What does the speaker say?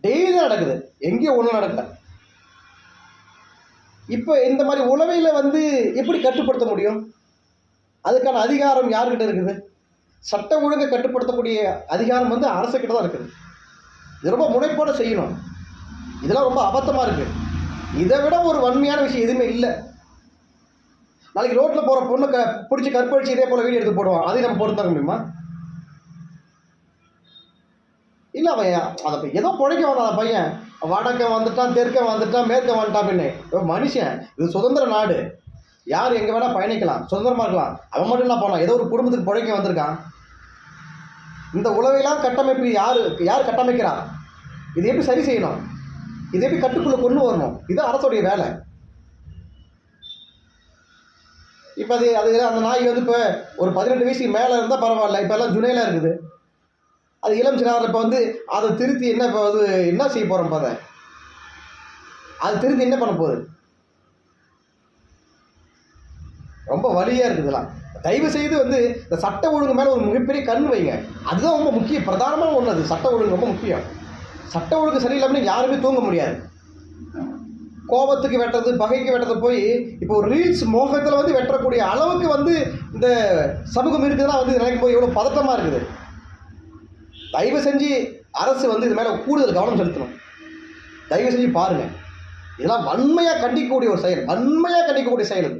Daily தான் நடக்குது, எங்கேயும் ஒன்றும் நடக்கல. இப்போ இந்த மாதிரி உளவியலை வந்து எப்படி கட்டுப்படுத்த முடியும்? அதுக்கான அதிகாரம் யார்கிட்ட இருக்குது? சட்ட ஒழுங்கை கட்டுப்படுத்தக்கூடிய அதிகாரம் வந்து அரசுக்கிட்ட தான் இருக்குது. இது ரொம்ப முனைப்போட செய்யணும். இதெல்லாம் ரொம்ப அபத்தமாக இருக்குது. இதை விட ஒரு வன்மையான விஷயம் எதுவுமே இல்லை. நாளைக்கு ரோட்டில் போகிற பொண்ணு பிடிச்சி கற்பழிச்சு இதே போல் வீடியோ எடுத்து போடுவான். அதையும் நம்ம பொறுத்தாங்க முடியுமா? இல்லை, அவன் அதை ஏதோ பிழைக்க வந்தான். அந்த பையன் வடக்க வந்துட்டான், தெற்க வந்துட்டான், மேற்க வந்துட்டான். பின்னே மனுஷன், இது சுதந்திர நாடு, யார் எங்கே வேணால் பயணிக்கலாம், சுதந்திரமாக இருக்கலாம். அவன் மட்டும் என்ன போனான், ஏதோ ஒரு குடும்பத்துக்கு பிழைக்க வந்திருக்கான். இந்த உளவியலாம் கட்டமைப்பு யார் கட்டமைக்கிறா? இது எப்படி சரி செய்யணும்? இது எப்படி கட்டுக்குள்ளே கொண்டு வரணும்? இது அரசுடைய வேலை. இப்போ அந்த நாய் வந்து இப்போ ஒரு 18 வயசுக்கு மேலே இருந்தால் பரவாயில்ல. இப்போ எல்லாம் ஜுனையில் இருக்குது. அது இளம் சிறார். இப்போ வந்து அதை திருத்தி என்ன, இப்போ வந்து என்ன செய்ய போகிறோம்? இப்போ அது திருத்தி என்ன பண்ண போகுது? ரொம்ப வலியாக இருக்குதுலாம். தயவு செய்து வந்து இந்த சட்ட ஒழுங்கு மேலே ஒரு மிகப்பெரிய கண் வைங்க. அதுதான் ரொம்ப முக்கியம், பிரதானமான ஒன்று. அது சட்ட ஒழுங்கு ரொம்ப முக்கியம். சட்ட ஒழுங்கு சரியில்லாமல் யாருமே தூங்க முடியாது. கோபத்துக்கு வெட்டுறது, பகைக்கு வெட்டுறது போய் இப்போ ஒரு ரீல்ஸ் மோகத்தில் வந்து வெட்டக்கூடிய அளவுக்கு வந்து இந்த சமூகம் இருக்குதுன்னா வந்து நினைக்கும் போது எவ்வளோ பதட்டமாக இருக்குது. தயவு செஞ்சு அரசு வந்து இது மேலே கூடுதல் கவனம் செலுத்தணும். தயவு செஞ்சு பாருங்கள். இதெல்லாம் வன்மையாக கண்டிக்கக்கூடிய ஒரு செயல், வன்மையாக கண்டிக்கக்கூடிய செயல்.